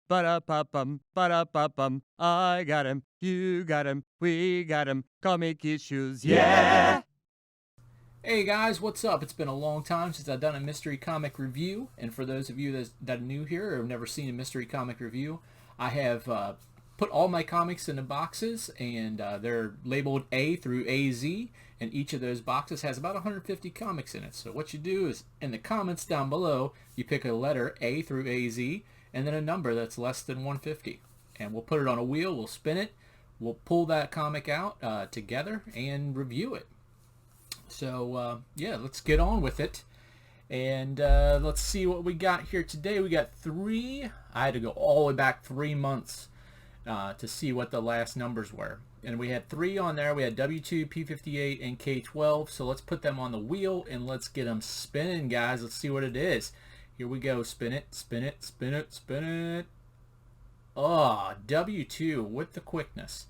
Ba-da-ba-bum. I got him, you got him, we got him. Comic issues, yeah! Hey guys, what's up? It's been a long time since I've done a mystery comic review, and for those of you that are new here or have never seen a mystery comic review, I have put all my comics into boxes, and they're labeled A through AZ, and each of those boxes has about 150 comics in it. So what you do is, in the comments down below, you pick a letter A through AZ, and then a number that's less than 150. And we'll put it on a wheel, we'll spin it, we'll pull that comic out together and review it. So yeah, let's get on with it, and let's see what we got here today. We got three. I had to go all the way back 3 months to see what the last numbers were, and we had three on there. We had W2, P58, and K12. So let's put them on the wheel and let's get them spinning, guys. Let's see what it is. Here we go. Spin it, spin it, spin it, spin it. Oh, W2 with the quickness.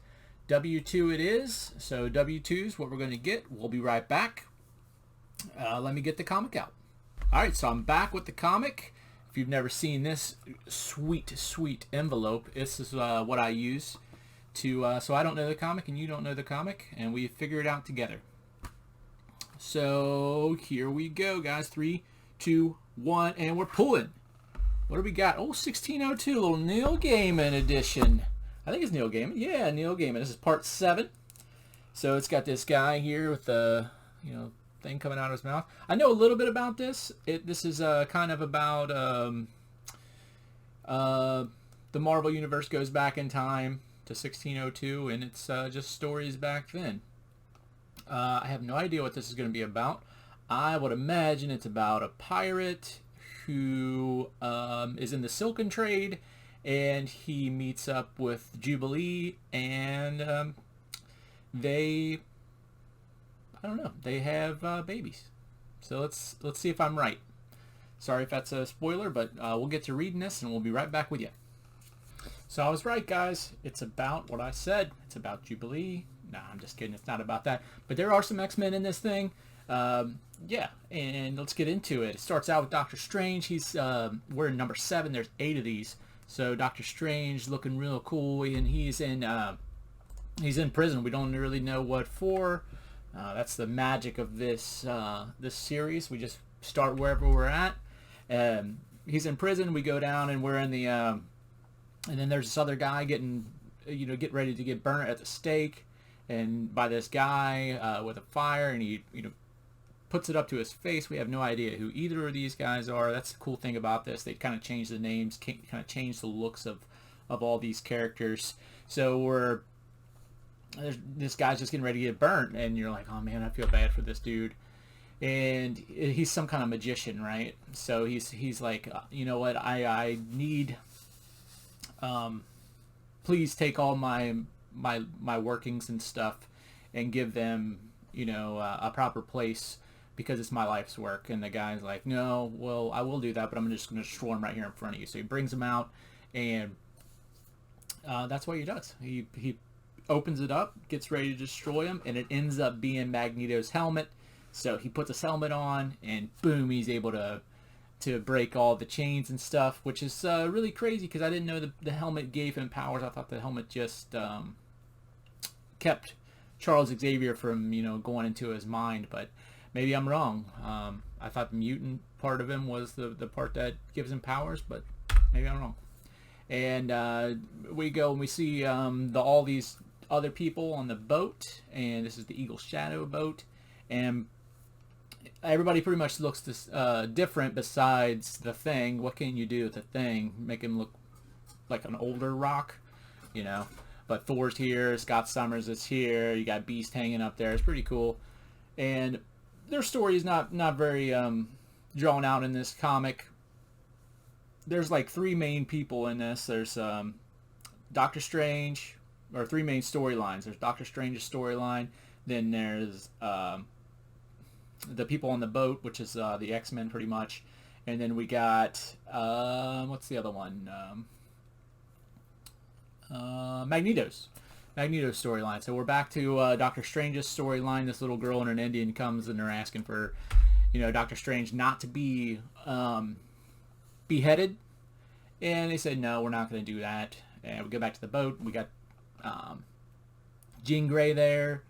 W2 it is. So W2 is what we're going to get. We'll be right back. Let me get the comic out. Alright, so I'm back with the comic. If you've never seen this sweet, sweet envelope, this is what I use to, so I don't know the comic and you don't know the comic, and we figure it out together. So here we go, guys. 3, 2, 1, and we're pulling. What do we got? Oh, 1602, little Neil Gaiman edition. I think it's Neil Gaiman. Yeah, Neil Gaiman. This is part 7. So it's got this guy here with the, thing coming out of his mouth. I know a little bit about this. This is kind of about the Marvel Universe goes back in time to 1602, and it's just stories back then. I have no idea what this is going to be about. I would imagine it's about a pirate who is in the silken trade, and he meets up with Jubilee, and they, I don't know, they have babies. So let's see if I'm right. Sorry if that's a spoiler, but we'll get to reading this, and we'll be right back with you. So I was right, guys. It's about what I said. It's about Jubilee. Nah, I'm just kidding. It's not about that. But there are some X-Men in this thing. Yeah, and let's get into it. It starts out with Doctor Strange. We're in number 7. There's 8 of these. So Doctor Strange looking real cool, and he's in prison. We don't really know what for. That's the magic of this series. We just start wherever we're at. He's in prison. We go down, and we're in the and then there's this other guy getting ready to get burnt at the stake, and by this guy with a fire, and he puts it up to his face. We have no idea who either of these guys are. That's the cool thing about this. They kind of change the names, kind of change the looks of all these characters. So this guy's just getting ready to get burnt, and you're like, oh man, I feel bad for this dude. And he's some kind of magician, right? So he's like, you know what? I need. Please take all my workings and stuff, and give them a proper place, because it's my life's work. And the guy's like, no, well, I will do that, but I'm just going to destroy him right here in front of you. So he brings him out, and that's what he does. He opens it up, gets ready to destroy him, and it ends up being Magneto's helmet. So he puts his helmet on, and boom, he's able to break all the chains and stuff, which is really crazy, because I didn't know the helmet gave him powers. I thought the helmet just kept Charles Xavier from going into his mind, but maybe I'm wrong. I thought the mutant part of him was the part that gives him powers, but maybe I'm wrong. And we go and we see all these other people on the boat, and this is the Eagle Shadow boat, and everybody pretty much looks different besides the Thing. What can you do with the Thing? Make him look like an older Rock, But Thor's here, Scott Summers is here, you got Beast hanging up there. It's pretty cool. And their story is not very drawn out in this comic. There's like 3 main people in this. There's Doctor Strange, or 3 main storylines. There's Doctor Strange's storyline, then there's the people on the boat, which is the X-Men pretty much, and then we got what's the other one? Magneto's storyline. So we're back to Doctor Strange's storyline. This little girl and an Indian comes, and they're asking for Doctor Strange not to be beheaded, And they said, no, we're not going to do that. And we go back to the boat. We got Jean Grey there.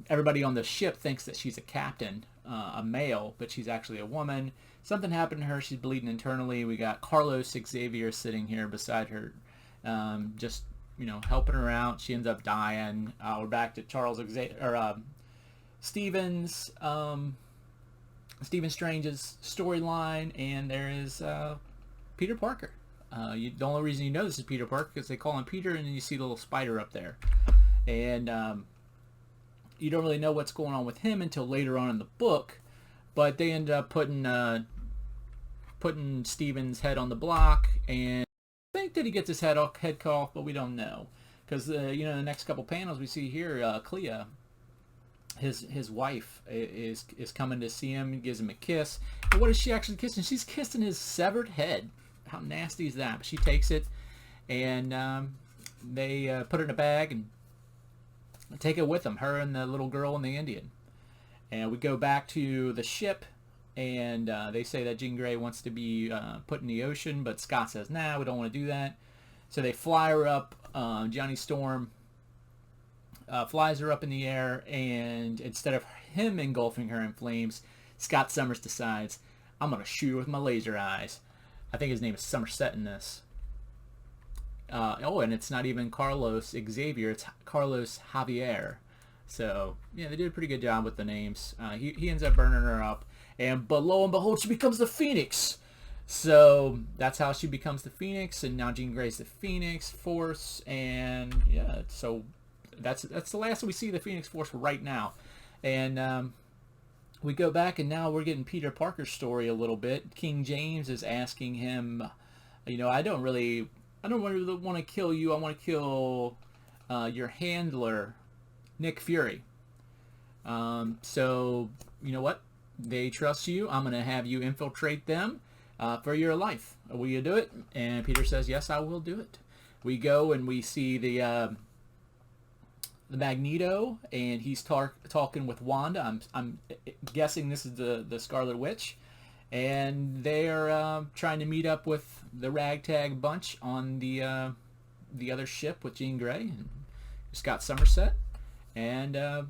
Everybody on the ship thinks that she's a captain, a male, but she's actually a woman. Something happened to her. She's bleeding internally. We got Carlos Xavier sitting here beside her, just helping her out. She ends up dying. We're back to Stephen Strange's storyline, and there is Peter Parker. The only reason you know this is Peter Parker because they call him Peter, and then you see the little spider up there, and you don't really know what's going on with him until later on in the book. But they end up putting Stephen's head on the block, and I think that he gets his head cut off, but we don't know because in the next couple panels we see here Clea, his wife, is coming to see him and gives him a kiss. And what is she actually kissing? She's kissing his severed head. How nasty is that? But she takes it, and they put it in a bag and take it with them, her and the little girl and the Indian. And we go back to the ship, and they say that Jean Grey wants to be put in the ocean, but Scott says, nah, we don't want to do that. So they fly her up. Johnny Storm flies her up in the air, and instead of him engulfing her in flames, Scott Summers decides, I'm going to shoot her with my laser eyes. I think his name is Somerset in this. And it's not even Carlos Xavier, it's Carlos Javier. So, yeah, they did a pretty good job with the names. He ends up burning her up, but lo and behold, she becomes the Phoenix. So that's how she becomes the Phoenix, and now Jean Grey's the Phoenix Force, and yeah, so that's the last we see of the Phoenix Force right now. And we go back, and now we're getting Peter Parker's story a little bit. King James is asking him, I don't really want to kill you. I want to kill your handler, Nick Fury. So you know what? They trust you. I'm going to have you infiltrate them for your life. Will you do it? And Peter says, yes, I will do it. We go and we see the Magneto, and he's talking with Wanda. I'm guessing this is the Scarlet Witch, and they're trying to meet up with the Ragtag Bunch on the other ship with Jean Grey and Scott Somerset. And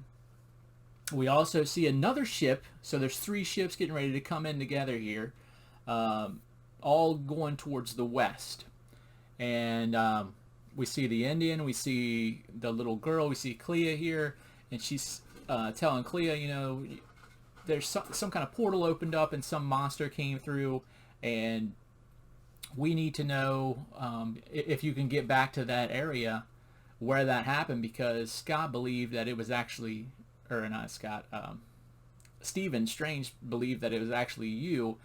we also see another ship. So there's 3 ships getting ready to come in together here, all going towards the west. And we see the Indian, we see the little girl, we see Clea here, and she's telling Clea, there's some kind of portal opened up and some monster came through, and we need to know if you can get back to that area where that happened, because Scott believed that it was actually, or not Scott, Stephen Strange believed that it was actually you,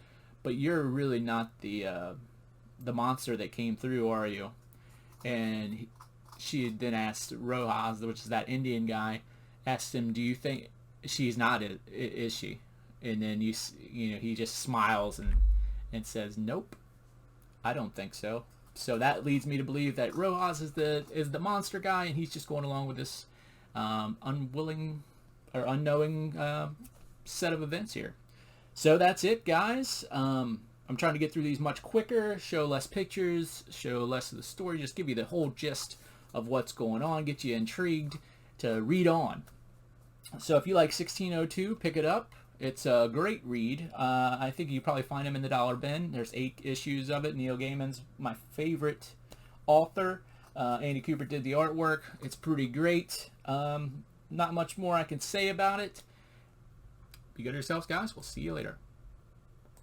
but you're really not the monster that came through, are you? And she then asked Rojas, which is that Indian guy, asked him, do you think she's not, is she? And then he just smiles and says, nope, I don't think so. So that leads me to believe that Rojas is the monster guy, and he's just going along with this unwilling or unknowing set of events here. So that's it, guys. I'm trying to get through these much quicker, show less pictures, show less of the story, just give you the whole gist of what's going on, get you intrigued to read on. So if you like 1602, pick it up. It's a great read. I think you probably find him in the dollar bin. There's 8 issues of it. Neil Gaiman's my favorite author. Andy Cooper did the artwork. It's pretty great. Not much more I can say about it. Be good to yourselves, guys. We'll see you later.